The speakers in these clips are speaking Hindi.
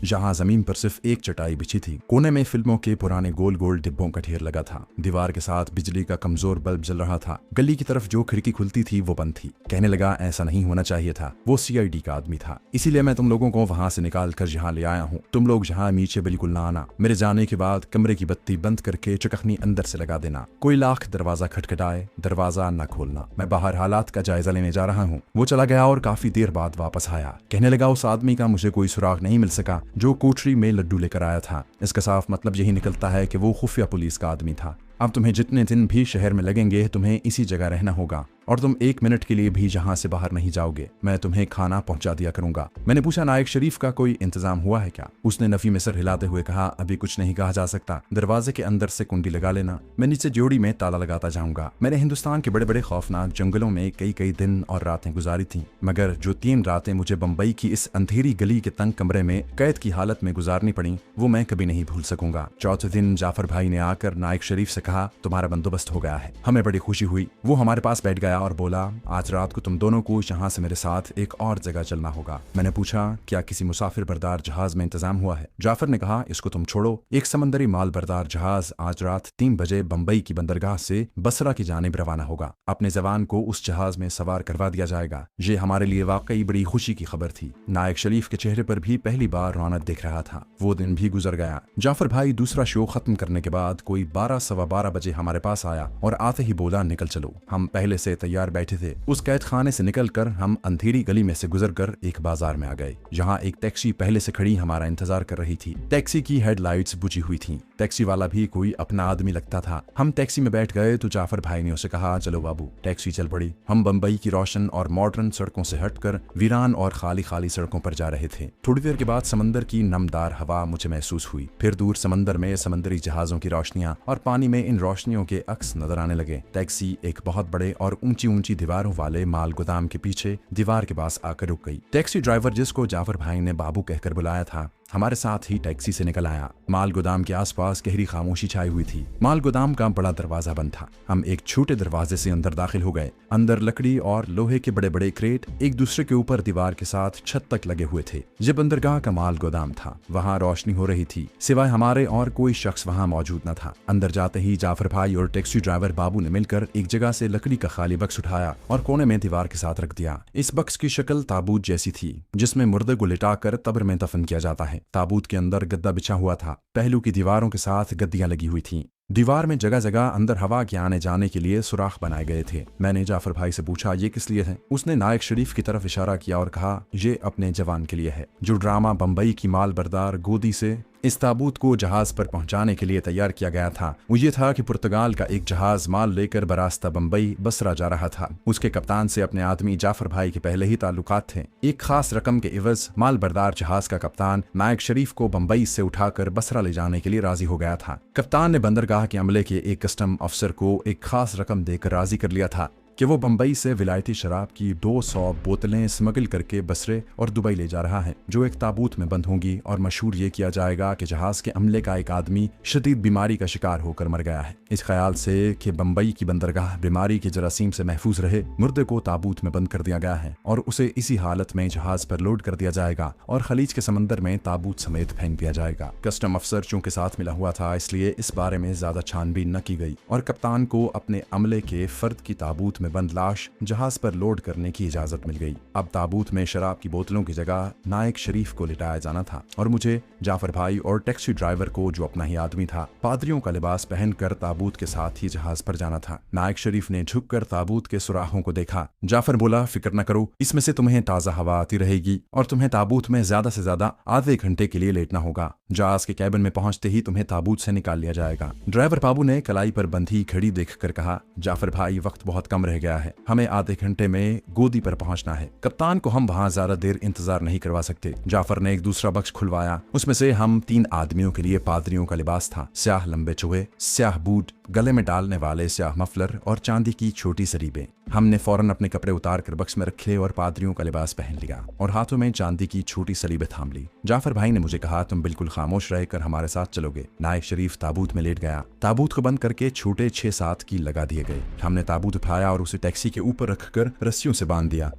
जहाँ जमीन पर सिर्फ एक चटाई बिछी थी। कोने में फिल्मों के पुराने गोल गोल डिब्बों का ढेर लगा था। दीवार के साथ बिजली का कमजोर बल्ब जल रहा था। गली की तरफ जो खिड़की खुलती थी वो बंद थी। कहने लगा ऐसा नहीं होना चाहिए था। वो CID का आदमी था, इसीलिए मैं तुम लोगों को वहां से निकाल कर यहाँ ले आया हूँ। तुम लोग यहाँ नीचे बिल्कुल ना आना। मेरे जाने के बाद कमरे की बत्ती बंद करके चटखनी अंदर से लगा देना। कोई लाख दरवाजा खटखटाए, दरवाजा न खोलना। मैं बाहर हालात का जायजा लेने जा रहा हूँ। वो चला गया और काफी देर बाद वापस आया। कहने लगा उस आदमी का मुझे कोई सुराग नहीं मिल सका जो कोठरी में लड्डू लेकर आया था। इसका साफ मतलब यही निकलता है कि वो खुफिया पुलिस का आदमी था। अब तुम्हें जितने दिन भी शहर में लगेंगे तुम्हें इसी जगह रहना होगा और तुम 1 मिनट के लिए भी यहाँ से बाहर नहीं जाओगे। मैं तुम्हें खाना पहुंचा दिया करूंगा। मैंने पूछा नायक शरीफ का कोई इंतजाम हुआ है क्या? उसने नफी में सर हिलाते हुए कहा अभी कुछ नहीं कहा जा सकता। दरवाजे के अंदर से कुंडी लगा लेना। मैं नीचे जोड़ी में ताला लगाता जाऊंगा। मैंने हिंदुस्तान के बड़े बड़े खौफनाक जंगलों में कई दिन और रातें गुजारी थी, मगर जो 3 रातें मुझे बम्बई की इस अंधेरी गली के तंग कमरे में कैद की हालत में गुजारनी पड़ी वो मैं कभी नहीं भूल सकूंगा। चौथे दिन जाफर भाई ने आकर नायक शरीफ से कहा तुम्हारा बंदोबस्त हो गया है। हमें बड़ी खुशी हुई। वो हमारे पास बैठ गया और बोला आज रात को तुम दोनों को यहाँ से मेरे साथ एक और जगह चलना होगा। मैंने पूछा क्या किसी मुसाफिर बरदार जहाज में इंतजाम हुआ है? जाफर ने कहा इसको तुम छोड़ो। एक समंदरी माल बरदार जहाज आज रात 3 बजे बम्बई की बंदरगाह से बसरा की जानिब रवाना होगा। अपने जवान को उस जहाज में सवार करवा दिया जाएगा। ये हमारे लिए वाकई बड़ी खुशी की खबर थी। नायक शरीफ के चेहरे पर भी पहली बार रौनक दिख रहा था। वो दिन भी गुजर गया। जाफर भाई दूसरा शो खत्म करने के बाद कोई 12 सवा 12 बजे हमारे पास आया और आते ही बोला निकल चलो। हम पहले से तैयार बैठे थे। उस कैद खाने से निकलकर हम अंधेरी गली में से गुजरकर एक बाजार में आ गए। यहाँ एक टैक्सी पहले से खड़ी हमारा इंतजार कर रही थी। टैक्सी की हेडलाइट्स बुझी हुई थी। टैक्सी वाला भी कोई अपना आदमी लगता था। हम टैक्सी में बैठ गए तो जाफर भाई ने उसे कहा चलो बाबू। टैक्सी चल पड़ी। हम बम्बई की रोशन और मॉडर्न सड़कों से हटकर वीरान और खाली खाली सड़कों पर जा रहे थे। थोड़ी देर के बाद समंदर की नमदार हवा मुझे महसूस हुई। फिर दूर समंदर में समंदरी जहाजों की रोशनियां और पानी में इन रोशनियों के अक्स नजर आने लगे। टैक्सी एक बहुत बड़े और ऊंची ऊंची दीवारों वाले माल गोदाम के पीछे दीवार के पास आकर रुक गई। टैक्सी ड्राइवर जिसको जाफर भाई ने बाबू कहकर बुलाया था हमारे साथ ही टैक्सी से निकल आया। माल गोदाम के आसपास गहरी खामोशी छाई हुई थी। माल गोदाम का बड़ा दरवाजा बंद था। हम एक छोटे दरवाजे से अंदर दाखिल हो गए। अंदर लकड़ी और लोहे के बड़े बड़े क्रेट एक दूसरे के ऊपर दीवार के साथ छत तक लगे हुए थे। ये बंदरगाह का माल गोदाम था। वहाँ रोशनी हो रही थी। सिवाय हमारे और कोई शख्स वहाँ मौजूद न था। अंदर जाते ही जाफर भाई और टैक्सी ड्राइवर बाबू ने मिलकर एक जगह से लकड़ी का खाली बक्स उठाया और कोने में दीवार के साथ रख दिया। इस बक्स की शक्ल ताबूत जैसी थी जिसमें मुर्दे को लिटाकर कब्र में दफन किया जाता है। ताबूत के अंदर गद्दा बिछा हुआ था। पहलू की दीवारों के साथ गद्दियां लगी हुई थीं। दीवार में जगह जगह अंदर हवा के आने जाने के लिए सुराख बनाए गए थे। मैंने जाफर भाई से पूछा ये किस लिए है? उसने नायक शरीफ की तरफ इशारा किया और कहा ये अपने जवान के लिए है जो ड्रामा बम्बई की माल बरदार गोदी से इस ताबूत को जहाज पर पहुंचाने के लिए तैयार किया गया था। वो ये था कि पुर्तगाल का एक जहाज माल लेकर बरास्ता बम्बई बसरा जा रहा था। उसके कप्तान से अपने आदमी जाफर भाई के पहले ही ताल्लुकात थे। एक खास रकम के इवज माल बरदार जहाज का कप्तान नायक शरीफ को बम्बई से उठाकर बसरा ले जाने के लिए राजी हो गया था। कप्तान ने बंदरगाह के अमले के एक कस्टम अफसर को एक खास रकम देकर राजी कर लिया था कि वो बम्बई से विलायती शराब की 200 बोतलें स्मगल करके बसरे और दुबई ले जा रहा है जो एक ताबूत में बंद होंगी और मशहूर ये किया जाएगा कि जहाज के अमले का एक आदमी शदीद बीमारी का शिकार होकर मर गया है। इस ख्याल से कि बम्बई की बंदरगाह बीमारी के जरासीम से महफूज रहे, मुर्दे को ताबूत में बंद कर दिया गया है और उसे इसी हालत में जहाज पर लोड कर दिया जाएगा और खलीज के समंदर में ताबूत समेत फेंक दिया जाएगा। कस्टम अफसर चूंकि साथ मिला हुआ था इसलिए इस बारे में ज्यादा छानबीन न की गई और कप्तान को अपने अमले के फर्द की ताबूत में बंद लाश जहाज पर लोड करने की इजाजत मिल गई। अब ताबूत में शराब की बोतलों की जगह नायक शरीफ को लिटाया जाना था और मुझे, जाफर भाई और टैक्सी ड्राइवर को जो अपना ही आदमी था पादरियों का लिबास पहनकर ताबूत के साथ ही जहाज पर जाना था। नायक शरीफ ने झुककर ताबूत के सुराहों को देखा। जाफर बोला फिक्र न करो, इसमें से तुम्हें ताजा हवा आती रहेगी और तुम्हें ताबूत में ज्यादा से ज्यादा आधे घंटे के लिए लेटना होगा। जहाज के कैबिन में पहुंचते ही तुम्हें ताबूत से निकाल लिया जाएगा। ड्राइवर बाबू ने कलाई पर बंधी घड़ी देखकर कहा जाफर भाई वक्त बहुत कम रह गया है, हमें आधे घंटे में गोदी पर पहुंचना है। कप्तान को हम वहां ज्यादा देर इंतजार नहीं करवा सकते। जाफर ने एक दूसरा बक्स खुलवाया। उसमें से हम 3 आदमियों के लिए पादरियों का लिबास था। स्याह लंबे चूहे, स्याह बूट, गले में डालने वाले स्याह मफलर और चांदी की छोटी सरीबें। हमने फौरन अपने कपड़े उतार कर बक्स में रखे और पादरियों का लिबास पहन लिया और हाथों में चांदी की छोटी सलीबें थाम ली। जाफर भाई ने मुझे कहा तुम बिल्कुल खामोश रहकर हमारे साथ चलोगे। नायक शरीफ ताबूत में लेट गया। ताबूत को बंद करके छोटे 6-7 कील लगा दिए गए। हमने ताबूत उठाया और उसे टैक्सी के ऊपर रखकर रस्सियों से बांध दिया।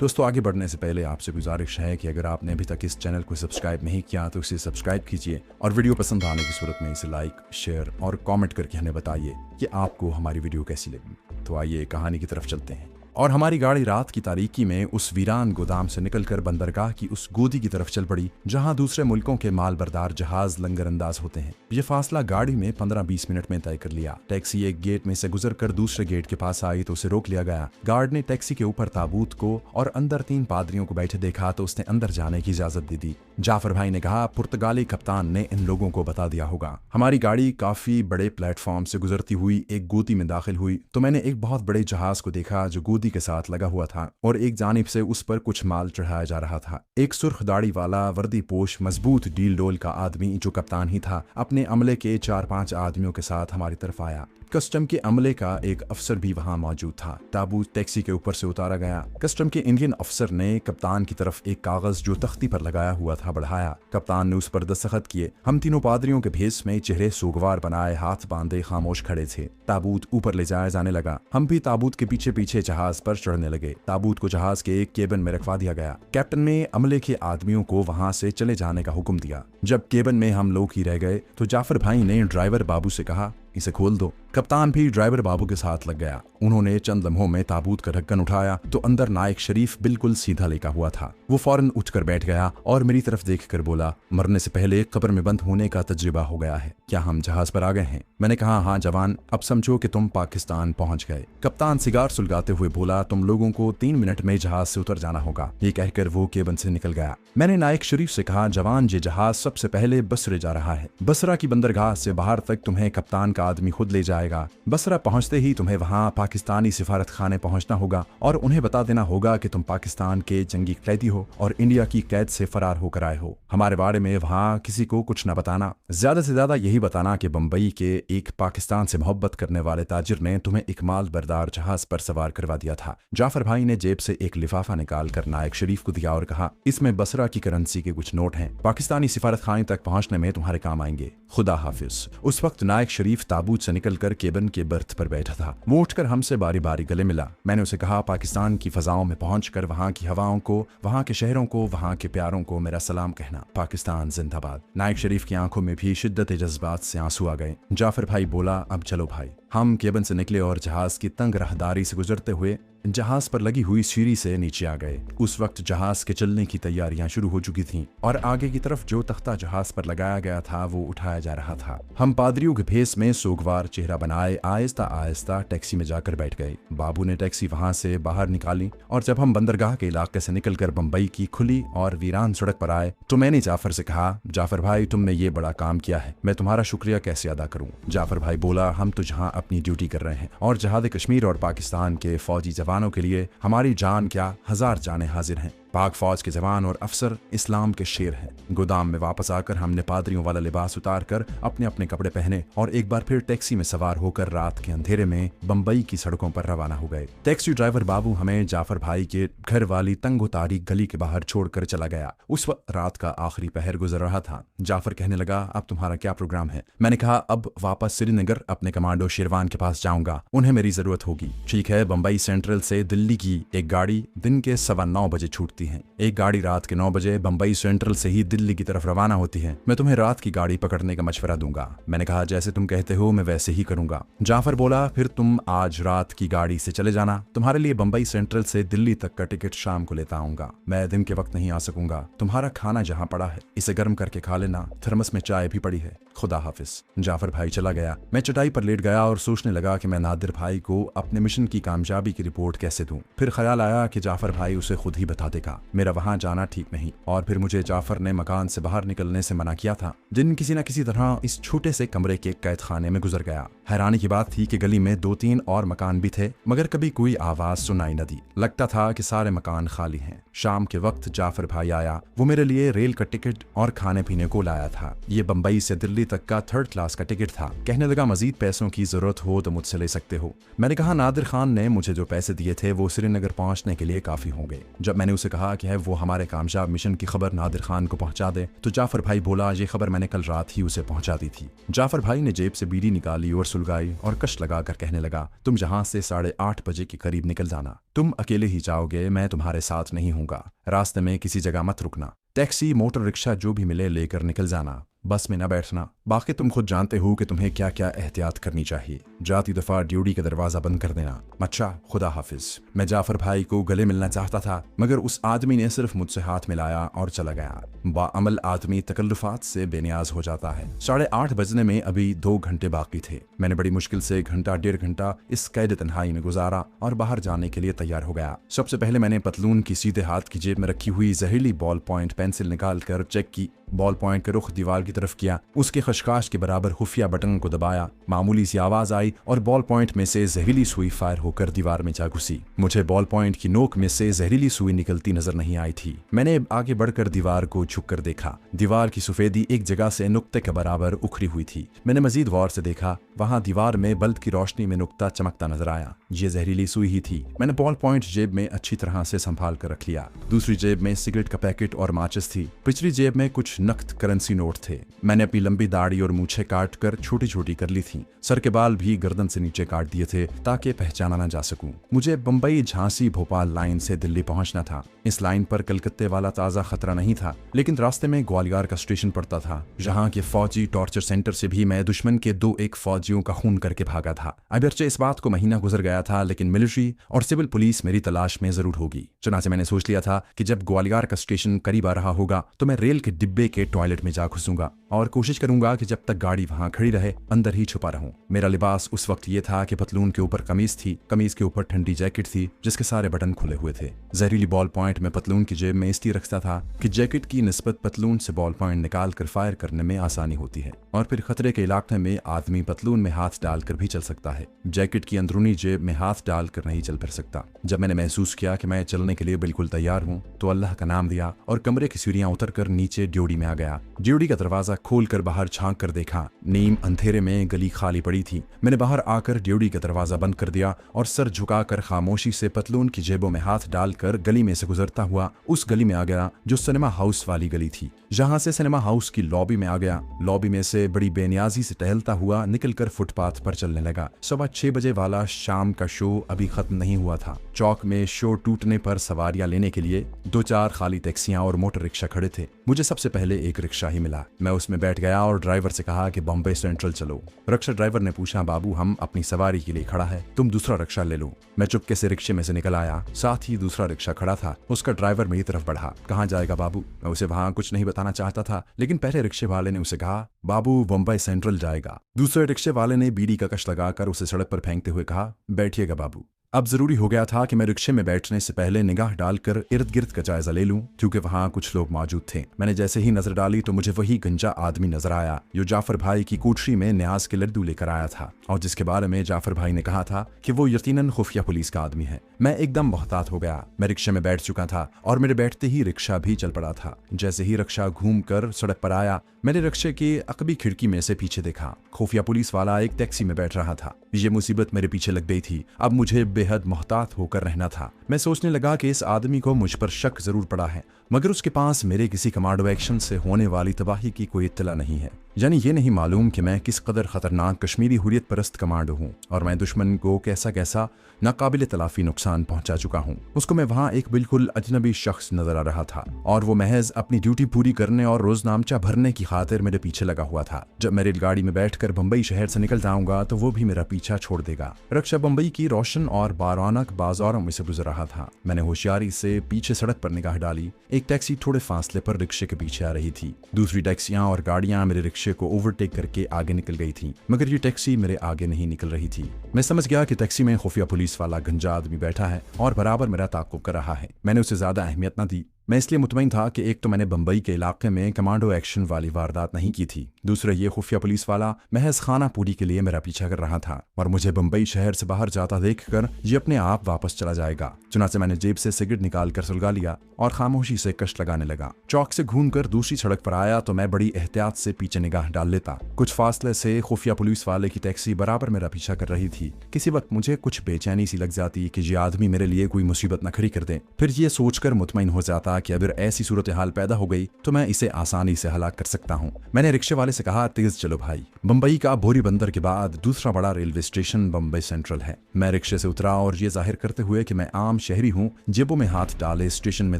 दोस्तों आगे बढ़ने से पहले आपसे गुजारिश है कि अगर आपने अभी तक इस चैनल को सब्सक्राइब नहीं किया तो इसे सब्सक्राइब कीजिए और वीडियो पसंद आने की सूरत में इसे लाइक, शेयर और कमेंट करके हमें बताइए कि आपको हमारी वीडियो कैसी लगी। तो आइए कहानी की तरफ चलते हैं। और हमारी गाड़ी रात की तारीकी में उस वीरान गोदाम से निकलकर बंदरगाह की उस गोदी की तरफ चल पड़ी जहां दूसरे मुल्कों के माल बरदार जहाज लंगरअंदाज होते हैं। ये फासला गाड़ी में 15-20 मिनट में तय कर लिया। टैक्सी एक गेट में से गुजरकर दूसरे गेट के पास आई तो उसे रोक लिया गया। गार्ड ने टैक्सी के ऊपर ताबूत को और अंदर 3 पादरियों को बैठे देखा तो उसने अंदर जाने की इजाजत दे दी। जाफर भाई ने कहा, पुर्तगाली कप्तान ने इन लोगों को बता दिया होगा। हमारी गाड़ी काफी बड़े प्लेटफॉर्म से गुजरती हुई एक गोदी में दाखिल हुई तो मैंने एक बहुत बड़े जहाज को देखा जो गोदी के साथ लगा हुआ था और एक जानिब से उस पर कुछ माल चढ़ाया जा रहा था। एक सुर्ख दाढ़ी वाला वर्दी पोश मजबूत डील डोल का आदमी जो कप्तान ही था अपने अमले के 4-5 आदमियों के साथ हमारी तरफ आया। कस्टम के अमले का एक अफसर भी वहां मौजूद था। ताबूत टैक्सी के ऊपर से उतारा गया। कस्टम के इंडियन अफसर ने कप्तान की तरफ एक कागज जो तख्ती पर लगाया हुआ था बढ़ाया। कप्तान ने उस पर दस्तखत किए। हम तीनों पादरियों के भेस में चेहरे सोगवार बनाए हाथ बांधे खामोश खड़े थे। ताबूत ऊपर ले जाया जाने लगा। हम भी ताबूत के पीछे पीछे जहाज पर चढ़ने लगे। ताबूत को जहाज के एक केबिन में रखवा दिया गया। कैप्टन ने अमले के आदमियों को वहां से चले जाने का हुक्म दिया। जब केबिन में हम लोग ही रह गए तो जाफर भाई ने ड्राइवर बाबू से कहा, इसे खोल दो। कप्तान भी ड्राइवर बाबू के साथ लग गया। उन्होंने चंद लम्हों में ताबूत का ढक्कन उठाया तो अंदर नायक शरीफ बिल्कुल सीधा लेटा हुआ था। वो फौरन उठकर बैठ गया और मेरी तरफ देखकर बोला, मरने से पहले कब्र में बंद होने का तजुर्बा हो गया है, क्या हम जहाज पर आ गए हैं? मैंने कहा, हाँ जवान, अब समझो कि तुम पाकिस्तान पहुंच गए। कप्तान सिगार सुलगाते हुए बोला, तुम लोगों को 3 मिनट में जहाज से उतर जाना होगा। ये कहकर वो केबिन से निकल गया। मैंने नायक शरीफ से कहा, जवान, ये जहाज सबसे पहले बसरे जा रहा है। बसरा की बंदरगाह से बाहर तक तुम्हें कप्तान का आदमी खुद ले जाएगा। बसरा पहुंचते ही तुम्हें वहां पाकिस्तानी सिफारत खाने पहुंचना होगा और उन्हें बता देना होगा कि तुम पाकिस्तान के जंगी कैदी हो और इंडिया की कैद से फरार होकर आए हो। हमारे बारे में वहां किसी को कुछ न बताना। ज्यादा से ज्यादा यही बताना कि बंबई के एक पाकिस्तान से मोहब्बत करने वाले ताजिर ने तुम्हें एक माल बरदार जहाज पर सवार करवा दिया था। जाफर भाई ने जेब से एक लिफाफा निकाल कर नायक शरीफ को दिया और कहा, इसमें बसरा की करेंसी के कुछ नोट हैं, पाकिस्तानी सिफारत खाने तक पहुंचने में तुम्हारे काम आएंगे। खुदा हाफिज। उस वक्त नायक शरीफ ताबूत से निकलकर केबिन के बर्थ पर बैठा था। वो उठकर हमसे बारी बारी गले मिला। मैंने उसे कहा, पाकिस्तान की फजाओं में पहुंचकर वहां की हवाओं को, वहां के शहरों को, वहां के प्यारों को मेरा सलाम कहना। पाकिस्तान जिंदाबाद। नायक शरीफ की आंखों में भी शिद्दत जज्बात से आंसू आ गए। जाफर भाई बोला, अब चलो भाई। हम केबिन से निकले और जहाज की तंग राहदारी से गुजरते हुए जहाज पर लगी हुई सीढ़ी से नीचे आ गए। उस वक्त जहाज के चलने की तैयारियां शुरू हो चुकी थीं और आगे की तरफ जो तख्ता जहाज पर लगाया गया था वो उठाया जा रहा था। हम पादरियों के भेस में सोगवार चेहरा बनाए आहिस्ता आहिस्ता टैक्सी में जाकर बैठ गए। बाबू ने टैक्सी वहां से बाहर निकाली और जब हम बंदरगाह के इलाके से निकलकर बंबई की खुली और वीरान सड़क पर आए तो मैंने जाफर से कहा, जाफर भाई, तुमने ये बड़ा काम किया है, मैं तुम्हारा शुक्रिया कैसे अदा करूं? जाफर भाई बोला, हम तो जहां अपनी ड्यूटी कर रहे हैं और जहाद कश्मीर और पाकिस्तान के फौजी जवानों के लिए हमारी जान क्या 1000 जानें हाजिर हैं। पाक फौज के जवान और अफसर इस्लाम के शेर हैं। गोदाम में वापस आकर हमने पादरियों वाला लिबास उतार कर अपने अपने कपड़े पहने और एक बार फिर टैक्सी में सवार होकर रात के अंधेरे में बंबई की सड़कों पर रवाना हो गए। टैक्सी ड्राइवर बाबू हमें जाफर भाई के घर वाली तंगो तारीख गली के बाहर छोड़कर चला गया। उस वक्त रात का आखिरी पहर गुजर रहा था। जाफर कहने लगा, अब तुम्हारा क्या प्रोग्राम है? मैंने कहा, अब वापस श्रीनगर अपने कमांडो शेरवान के पास जाऊंगा, उन्हें मेरी जरूरत होगी। ठीक है, बंबई सेंट्रल से दिल्ली की एक गाड़ी दिन के 9:15 बजे छूटती हैं। एक गाड़ी रात के 9 बजे बंबई सेंट्रल से ही दिल्ली की तरफ रवाना होती है। मैं तुम्हें रात की गाड़ी पकड़ने का मशवरा दूंगा। मैंने कहा, जैसे तुम कहते हो मैं वैसे ही करूंगा। जाफर बोला, फिर तुम आज रात की गाड़ी से चले जाना, तुम्हारे लिए बंबई सेंट्रल से दिल्ली तक का टिकट शाम को लेता आऊंगा। मैं दिन के वक्त नहीं आ सकूंगा। तुम्हारा खाना जहाँ पड़ा है इसे गर्म करके खा लेना, थर्मस में चाय भी पड़ी है। खुदा हाफिज। जाफर भाई चला गया। मैं चटाई पर लेट गया और सोचने लगा कि मैं नादिर भाई को अपने मिशन की कामयाबी की रिपोर्ट कैसे दूं। फिर ख्याल आया कि जाफर भाई उसे खुद ही बता देगा। मेरा वहां जाना ठीक नहीं। और फिर मुझे जाफर ने मकान से बाहर निकलने से मना किया था। दिन किसी न किसी तरह इस छोटे से कमरे के कैद खाने में गुजर गया। हैरानी की बात थी कि गली में 2-3 और मकान भी थे मगर कभी कोई आवाज सुनाई न दी। लगता था कि सारे मकान खाली हैं। शाम के वक्त जाफर भाई आया। वो मेरे लिए रेल का टिकट और खाने पीने को लाया था। ये बंबई से दिल्ली तक का 3rd क्लास का टिकट था। कहने लगा मजीद पैसों की जरूरत हो तो मुझसे ले सकते हो। मैंने कहा नादिर खान ने मुझे जो पैसे दिए थे वो श्रीनगर पहुंचने के लिए काफी होंगे। जब मैंने उसे कहा कि है वो हमारे कामयाब मिशन की खबर नादिर खान को पहुंचा दे तो जाफर भाई बोला ये खबर मैंने कल रात ही उसे पहुंचा दी थी। जाफर भाई ने जेब से बीड़ी निकाली और सुलगाई और कश लगाकर कहने लगा तुम जहां से 8:30 बजे के करीब निकल जाना। तुम अकेले ही जाओगे, मैं तुम्हारे साथ नहीं हूंगा। रास्ते में किसी जगह मत रुकना। टैक्सी मोटर रिक्शा जो भी मिले लेकर निकल जाना, बस में न बैठना। बाकी तुम खुद जानते हो कि तुम्हें क्या क्या एहतियात करनी चाहिए। जाती दफा ड्यूटी का दरवाजा बंद कर देना। अच्छा, खुदा हाफिज। मैं जाफर भाई को गले मिलना चाहता था मगर उस आदमी ने सिर्फ मुझसे हाथ मिलाया और चला गया। बाअमल आदमी तकल्लुफात से बेनियाज हो जाता है। 8:30 बजने में अभी 2 घंटे बाकी थे। मैंने बड़ी मुश्किल से घंटा 1.5 घंटा इस कैद तन्हाई में गुजारा और बाहर जाने के लिए तैयार हो गया। सबसे पहले मैंने पतलून की सीधे हाथ की जेब में रखी हुई जहरीली बॉल पॉइंट पेंसिल निकाल कर चेक की। बॉल पॉइंट का रुख दीवार की तरफ किया, उसके खशखाश के बराबर खुफिया बटन को दबाया। मामूली सी आवाज आई और बॉल पॉइंट में से जहरीली सुई फायर होकर दीवार में जा घुसी। मुझे बॉल पॉइंट की नोक में से जहरीली सुई निकलती नजर नहीं आई थी। मैंने आगे बढ़कर दीवार को झुककर देखा। दीवार की सफेदी एक जगह से नुक्ते के बराबर उखड़ी हुई थी। मैंने मजीद गौर से देखा, वहां दीवार में बल्ब की रोशनी में नुक्ता चमकता नजर आया। ये जहरीली सुई ही थी। मैंने बॉल पॉइंट जेब में अच्छी तरह से संभाल कर रख लिया। दूसरी जेब में सिगरेट का पैकेट और माचिस थी। पिछली जेब में कुछ नकद करेंसी नोट थे। मैंने अपनी लंबी दाढ़ी और मूछें काट कर छोटी छोटी कर ली थी। सर के बाल भी गर्दन से नीचे काट दिए थे ताकि पहचाना न जा सकूं। मुझे बंबई झांसी भोपाल लाइन से दिल्ली पहुंचना था। इस लाइन पर कलकत्ते वाला ताजा खतरा नहीं था, लेकिन रास्ते में ग्वालियर का स्टेशन पड़ता था जहां के फौजी टॉर्चर सेंटर से भी मैं दुश्मन के 2-1 फौजियों का खून करके भागा था। अगरचे इस बात को महीना गुजर गया था, लेकिन मिलिट्री और सिविल पुलिस मेरी तलाश में जरूर होगी। चुनाचे मैंने सोच लिया था कि जब ग्वालियर का स्टेशन करीब आ रहा होगा तो मैं रेल के डिब्बे के टॉयलेट में जा घुसूंगा और कोशिश करूंगा कि जब तक गाड़ी वहां खड़ी रहे अंदर ही छुपा रहूं। मेरा लिबास उस वक्त ये था कि पतलून के ऊपर कमीज थी, कमीज के ऊपर ठंडी जैकेट थी जिसके सारे बटन खुले हुए थे। जहरीली बॉल पॉइंट में पतलून की जेब में इसलिए रखता था कि जैकेट की निस्बत पतलून से बॉल पॉइंट निकाल कर फायर करने में आसानी होती है और फिर खतरे के इलाके में आदमी पतलून में हाथ डालकर भी चल सकता है। जैकेट की अंदरूनी जेब में हाथ डालकर नहीं चल फिर सकता। जब मैंने महसूस किया कि मैं चलने के लिए बिल्कुल तैयार हूँ तो अल्लाह का नाम दिया और कमरे की सीढ़ियां उतरकर नीचे ड्यूटी में आ गया। ड्यूटी का दरवाजा खोलकर बाहर झांक कर देखा। नीम अंधेरे में गली खाली पड़ी थी। मैंने बाहर आकर ड्यूटी का दरवाजा बंद कर दिया और सर झुकाकर खामोशी से पतलून की जेबों में हाथ डालकर गली में से गुजरता हुआ उस गली में आ गया जो सिनेमा हाउस वाली गली थी। जहां से सिनेमा हाउस की लॉबी में आ गया। लॉबी में से बड़ी बेनियाजी से टहलता हुआ निकलकर फुटपाथ पर चलने लगा। 6:15 बजे वाला शाम का शो अभी खत्म नहीं हुआ था। चौक में शो टूटने पर सवारियां लेने के लिए 2-4 खाली टैक्सियां और मोटर रिक्शा खड़े थे। मुझे सबसे पहले एक रिक्शा ही मिला। मैं उसमें बैठ गया और ड्राइवर से कहा कि बॉम्बे सेंट्रल चलो। रिक्शा ड्राइवर ने पूछा, बाबू हम अपनी सवारी के लिए खड़ा है, तुम दूसरा रिक्शा ले लो। मैं चुपके से रिक्शे में से निकल आया। साथ ही दूसरा रिक्शा खड़ा था। उसका ड्राइवर मेरी तरफ बढ़ा। कहाँ जाएगा बाबू? मैं उसे वहां कुछ नहीं बताना चाहता था, लेकिन पहले रिक्शे वाले ने उसे कहा, बाबू बॉम्बे सेंट्रल जाएगा। दूसरे रिक्शे वाले ने बीड़ी का कश लगाकर उसे सड़क पर फेंकते हुए कहा, बैठिएगा बाबू। अब जरूरी हो गया था कि मैं रिक्शे में बैठने से पहले निगाह डालकर इर्द गिर्द का जायजा ले लूं, क्योंकि वहां कुछ लोग मौजूद थे। मैंने जैसे ही नजर डाली तो मुझे वही गंजा आदमी नजर आया जो जाफर भाई की कोठरी में न्याज के लड्डू लेकर आया था और जिसके बारे में जाफर भाई ने कहा था कि वो यकीनन खुफिया पुलिस का आदमी है। मैं एकदम मोहतात हो गया। मैं रिक्शे में बैठ चुका था और मेरे बैठते ही रिक्शा भी चल पड़ा था। जैसे ही रिक्शा घूम कर सड़क पर आया, मैंने रिक्शे के अकबी खिड़की में से पीछे देखा। खुफिया पुलिस वाला एक टैक्सी में बैठ रहा था। ये मुसीबत मेरे पीछे लग गई थी। अब मुझे बेहद मोहतात होकर रहना था। मैं सोचने लगा कि इस आदमी को मुझ पर शक जरूर पड़ा है, मगर उसके पास मेरे किसी कमांडो एक्शन से होने वाली तबाही की कोई इत्तला नहीं है। यानी ये नहीं मालूम कि मैं किस कदर खतरनाक कश्मीरी हुर्रियत परस्त कमांडो हूँ और मैं दुश्मन को कैसा कैसा नाकाबिल तलाफी नुकसान पहुंचा चुका हूँ। उसको मैं वहाँ एक बिल्कुल अजनबी शख्स नजर आ रहा था और वो महज अपनी ड्यूटी पूरी करने और रोजनामचा भरने की खातिर मेरे पीछे लगा हुआ था। जब मैं रेलगाड़ी में बैठकर बंबई शहर से निकल जाऊंगा तो वो भी मेरा पीछा छोड़ देगा। रिक्शा बंबई की रोशन और बारौनक बाजारों में से गुजर रहा था। मैंने होशियारी से पीछे सड़क पर निगाह डाली। एक टैक्सी थोड़े फासले पर रिक्शे के पीछे आ रही थी। दूसरी टैक्सियां और गाड़ियां मेरे रिक्शे को ओवरटेक करके आगे निकल गई थी, मगर ये टैक्सी मेरे आगे नहीं निकल रही थी। मैं समझ गया कि टैक्सी में खुफिया पुलिस वाला गंजा आदमी बैठा है और बराबर मेरा ताक़ुब कर रहा है। मैंने उसे ज्यादा अहमियत न दी। मैं इसलिए मुतमईन था कि एक तो मैंने बम्बई के इलाके में कमांडो एक्शन वाली वारदात नहीं की थी, दूसरा ये खुफिया पुलिस वाला महज खाना पूरी के लिए मेरा पीछा कर रहा था और मुझे बम्बई शहर से बाहर जाता देखकर ये अपने आप वापस चला जाएगा। चुनाचे मैंने जेब से सिगरेट निकाल कर सुलगा लिया और खामोशी से कष्ट लगाने लगा। चौक से घूमकर दूसरी सड़क पर आया तो मैं बड़ी एहतियात से पीछे निगाह डाल लेता। कुछ फासले से खुफिया पुलिस वाले की टैक्सी बराबर मेरा पीछा कर रही थी। किसी वक्त मुझे कुछ बेचैनी सी लग जाती कि ये आदमी मेरे लिए कोई मुसीबत न खड़ी कर दे। फिर ये सोचकर मुतमईन हो जाता कि अगर ऐसी सूरत हाल पैदा हो गई तो मैं इसे आसानी से हलाक कर सकता हूँ। मैंने रिक्शे वाले से कहा, तेज चलो भाई। बम्बई का भोरी बंदर के बाद दूसरा बड़ा रेलवे स्टेशन बम्बई सेंट्रल है। मैं रिक्शे से उतरा और ये जाहिर करते हुए कि मैं आम शहरी हूँ, जेबों में हाथ डाले स्टेशन में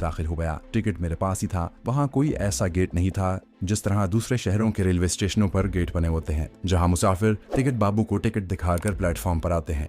दाखिल हो गया। टिकट मेरे पास ही था। वहाँ कोई ऐसा गेट नहीं था जिस तरह दूसरे शहरों के रेलवे स्टेशनों पर गेट बने होते हैं, जहां मुसाफिर टिकट बाबू को टिकट दिखाकर प्लेटफॉर्म पर आते हैं।